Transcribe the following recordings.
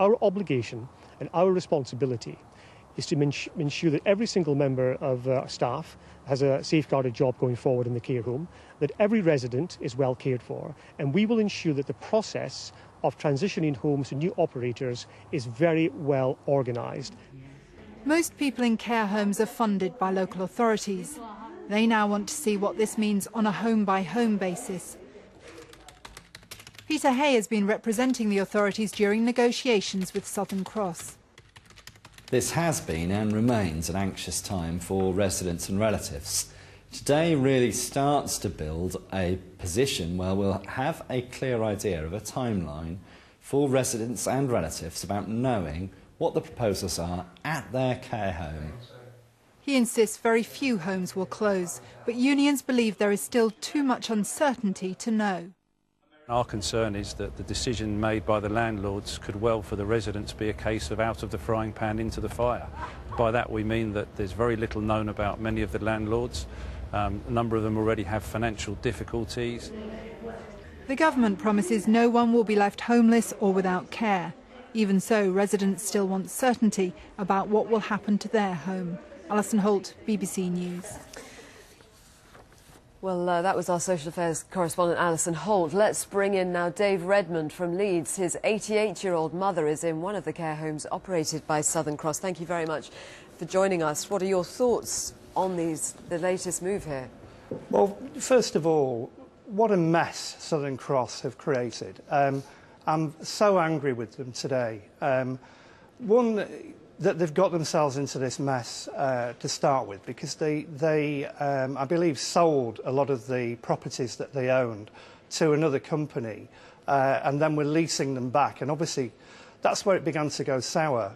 our obligation and our responsibility is to ensure that every single member of our staff has a safeguarded job going forward in the care home, that every resident is well cared for, and we will ensure that the process of transitioning homes to new operators is very well organised. Most people in care homes are funded by local authorities. They now want to see what this means on a home-by-home basis. Peter Hay has been representing the authorities during negotiations with Southern Cross. This has been and remains an anxious time for residents and relatives. Today really starts to build a position where we'll have a clear idea of a timeline for residents and relatives about knowing what the proposals are at their care home. He insists very few homes will close, but unions believe there is still too much uncertainty to know. Our concern is that the decision made by the landlords could well for the residents be a case of out of the frying pan into the fire. By that we mean that there's very little known about many of the landlords. A number of them already have financial difficulties. The government promises no one will be left homeless or without care. Even so, residents still want certainty about what will happen to their home. Alison Holt, BBC News. Well, that was our social affairs correspondent, Alison Holt. Let's bring in now Dave Redmond from Leeds. His 88-year-old mother is in one of the care homes operated by Southern Cross. Thank you very much for joining us. What are your thoughts on the latest move here? Well, first of all, what a mess Southern Cross have created. I'm so angry with them today. One, that they've got themselves into this mess to start with, because they I believe, sold a lot of the properties that they owned to another company and then were leasing them back. And obviously, that's where it began to go sour.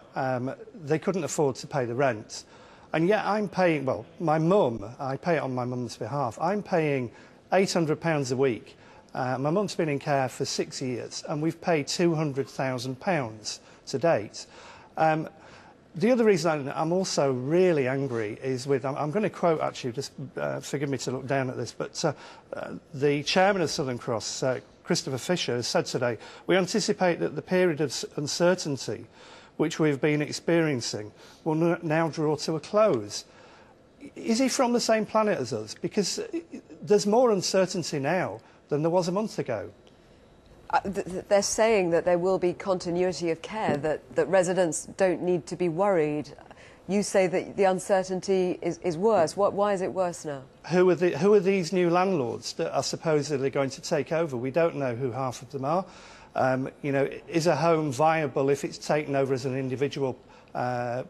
They couldn't afford to pay the rent. And yet I'm paying, well, my mum, I pay it on my mum's behalf, I'm paying £800 a week. My mum's been in care for 6 years, and we've paid £200,000 to date. The other reason I'm also really angry is with, I'm going to quote actually, just forgive me to look down at this, but the chairman of Southern Cross, Christopher Fisher, has said today, we anticipate that the period of uncertainty which we've been experiencing will now draw to a close. Is he from the same planet as us? Because there's more uncertainty now than there was a month ago. They're saying that there will be continuity of care, that residents don't need to be worried. You say that the uncertainty is worse. Why is it worse now? Who are these new landlords that are supposedly going to take over? We don't know who half of them are. You know, is a home viable if it's taken over as an individual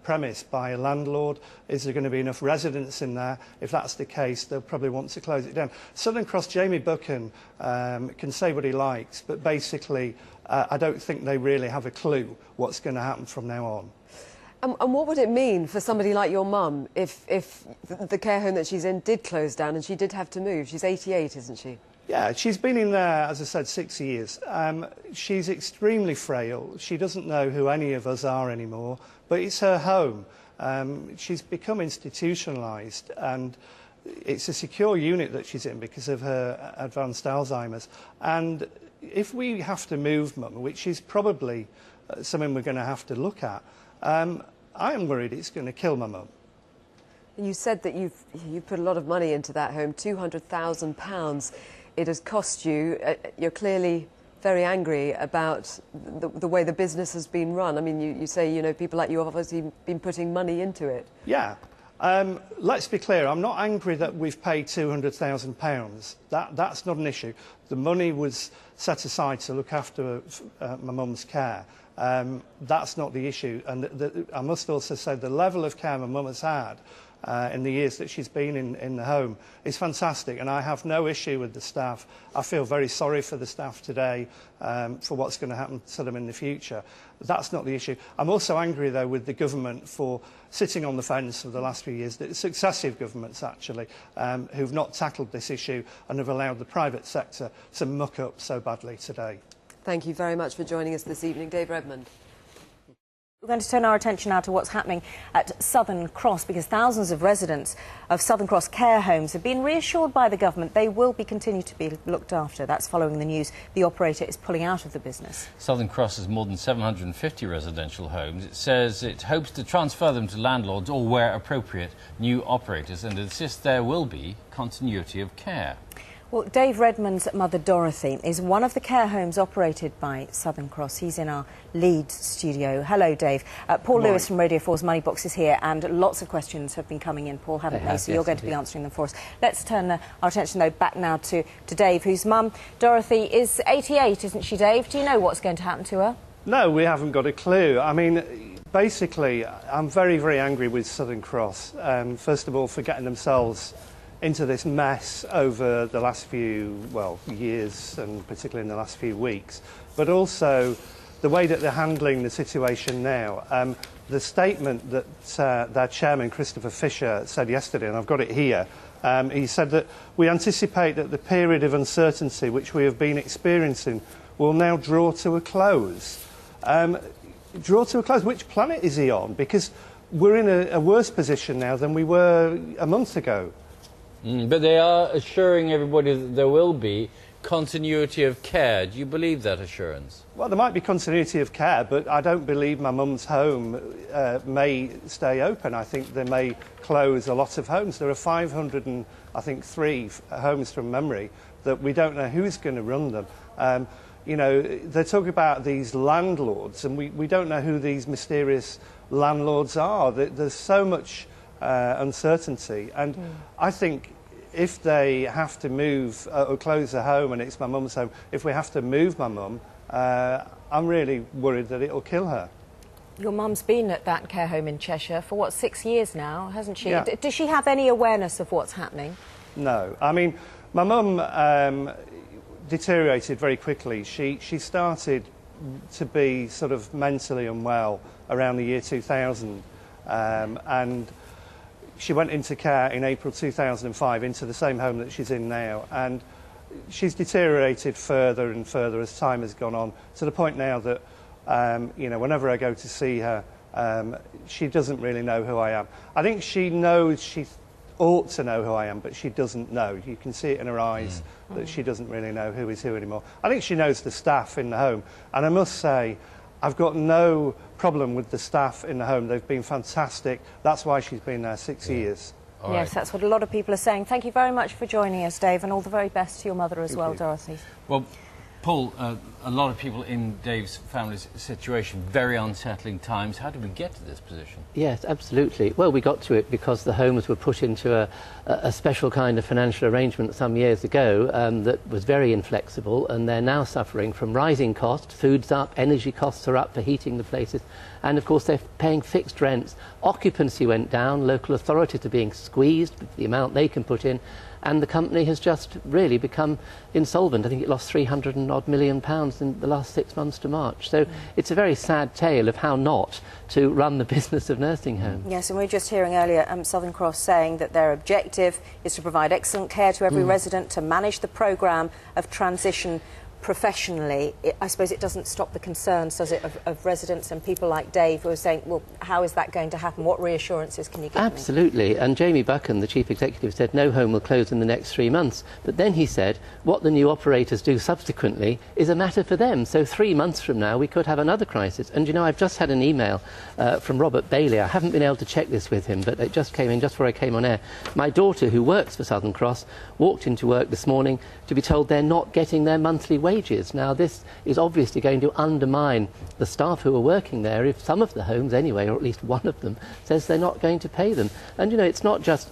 premise by a landlord? Is there going to be enough residents in there? If that's the case, they'll probably want to close it down. Southern Cross, Jamie Buchan can say what he likes, but basically I don't think they really have a clue what's going to happen from now on. And what would it mean for somebody like your mum if the care home that she's in did close down and she did have to move? She's 88, isn't she? Yeah, she's been in there, as I said, 6 years. She's extremely frail. She doesn't know who any of us are anymore, but it's her home. She's become institutionalised, and it's a secure unit that she's in because of her advanced Alzheimer's. And if we have to move Mum, which is probably something we're going to have to look at, I am worried it's going to kill my mum. You said that you've put a lot of money into that home, £200,000. It has cost you. You're clearly very angry about the way the business has been run. I mean, you say, you know, people like you have obviously been putting money into it. Yeah. Let's be clear, I'm not angry that we've paid £200,000. That's not an issue. The money was set aside to look after my mum's care. That's not the issue. And I must also say the level of care my mum has had in the years that she's been in the home is fantastic, and I have no issue with the staff. I feel very sorry for the staff today for what's going to happen to them in the future. That's not the issue. I'm also angry, though, with the government for sitting on the fence for the last few years, the successive governments, actually, who've not tackled this issue and have allowed the private sector to muck up so badly today. Thank you very much for joining us this evening, Dave Redmond. We're going to turn our attention now to what's happening at Southern Cross, because thousands of residents of Southern Cross care homes have been reassured by the government they will continue to be looked after. That's following the news the operator is pulling out of the business. Southern Cross has more than 750 residential homes. It says it hopes to transfer them to landlords or, where appropriate, new operators, and insists there will be continuity of care. Well, Dave Redmond's mother, Dorothy, is one of the care homes operated by Southern Cross. He's in our Leeds studio. Hello, Dave. Paul Lewis from Radio 4's Money Box is here, and lots of questions have been coming in, Paul, haven't they? So you're going to be answering them for us. Let's turn our attention, though, back now to Dave, whose mum, Dorothy, is 88, isn't she, Dave? Do you know what's going to happen to her? No, we haven't got a clue. I mean, basically, I'm very, very angry with Southern Cross. First of all, for getting themselves into this mess over the last few, well, years, and particularly in the last few weeks, but also the way that they're handling the situation now. The statement that their chairman, Christopher Fisher, said yesterday, and I've got it here, he said that we anticipate that the period of uncertainty which we have been experiencing will now draw to a close. Draw to a close? Which planet is he on? Because we're in a worse position now than we were a month ago. But they are assuring everybody that there will be continuity of care. Do you believe that assurance? Well, there might be continuity of care, but I don't believe my mum's home may stay open. I think they may close a lot of homes. There are 503 homes from memory that we don't know who's going to run them. You know, they're talking about these landlords, and we don't know who these mysterious landlords are. There's so much uncertainty, and I think if they have to move or close a home, and it's my mum's home, if we have to move my mum, I'm really worried that it'll kill her. Your mum's been at that care home in Cheshire for, what, 6 years now, hasn't she? Yeah. Does she have any awareness of what's happening? No. I mean, my mum deteriorated very quickly. She started to be sort of mentally unwell around the year 2000, and she went into care in April 2005 into the same home that she's in now, and she's deteriorated further and further as time has gone on, to the point now that you know, whenever I go to see her, she doesn't really know who I am. I think she knows she ought to know who I am, but she doesn't know. You can see it in her eyes that she doesn't really know who is who anymore. I think she knows the staff in the home, and I must say, I've got no problem with the staff in the home. They've been fantastic. That's why she's been there 6 years. All right. Yes, that's what a lot of people are saying. Thank you very much for joining us, Dave, and all the very best to your mother as well, Dorothy. Well, Paul, a lot of people in Dave's family's situation, very unsettling times. How did we get to this position? Yes, absolutely. Well, we got to it because the homes were put into a special kind of financial arrangement some years ago that was very inflexible, and they're now suffering from rising costs. Food's up, energy costs are up for heating the places, and of course they're paying fixed rents. Occupancy went down, local authorities are being squeezed for the amount they can put in, and the company has just really become insolvent. I think it lost £300 million in the last 6 months to March. So it's a very sad tale of how not to run the business of nursing homes. Yes, and we were just hearing earlier Southern Cross saying that their objective is to provide excellent care to every resident, to manage the programme of transition professionally. I suppose it doesn't stop the concerns, does it, of residents and people like Dave who are saying, well, how is that going to happen? What reassurances can you give me? Absolutely. And Jamie Buchan, the chief executive, said no home will close in the next 3 months. But then he said what the new operators do subsequently is a matter for them. So 3 months from now we could have another crisis. And you know, I've just had an email from Robert Bailey. I haven't been able to check this with him, but it just came in just before I came on air. My daughter, who works for Southern Cross, walked into work this morning to be told they're not getting their monthly wages. Now, this is obviously going to undermine the staff who are working there if some of the homes, anyway, or at least one of them, says they're not going to pay them. And, you know, it's not just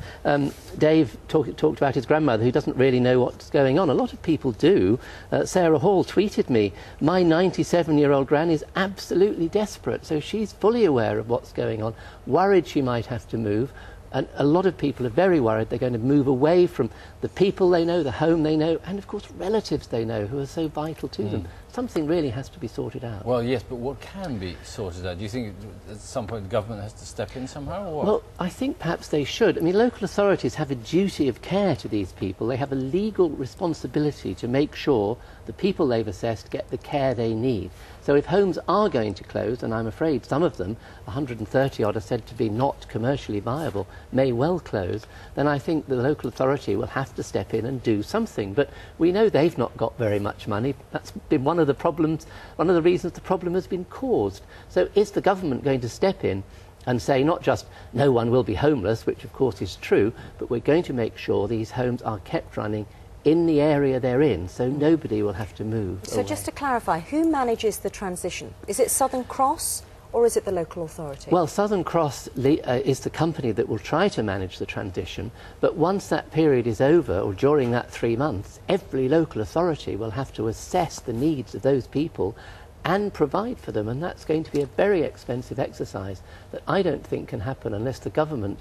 Dave talked about his grandmother who doesn't really know what's going on. A lot of people do. Sarah Hall tweeted me, my 97-year-old gran is absolutely desperate, so she's fully aware of what's going on, worried she might have to move. And a lot of people are very worried they're going to move away from the people they know, the home they know, and of course relatives they know who are so vital to them. something really has to be sorted out. Well, yes, but what can be sorted out? Do you think at some point the government has to step in somehow, or what? Well, I think perhaps they should. I mean, local authorities have a duty of care to these people. They have a legal responsibility to make sure the people they've assessed get the care they need. So if homes are going to close, and I'm afraid some of them, 130 odd, are said to be not commercially viable, may well close, then I think the local authority will have to step in and do something. But we know they've not got very much money. That's been one of the problems, one of the reasons the problem has been caused. So is the government going to step in and say not just no one will be homeless, which of course is true, but we're going to make sure these homes are kept running in the area they're in, so nobody will have to move So away. just to clarify, who manages the transition? Is it Southern Cross or is it the local authority? Well, Southern Cross is the company that will try to manage the transition, but once that period is over, or during that 3 months, every local authority will have to assess the needs of those people and provide for them, and that's going to be a very expensive exercise that I don't think can happen unless the government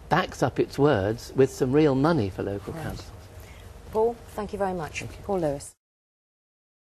backs up its words with some real money for local councils. Paul, thank you very much. Paul Lewis.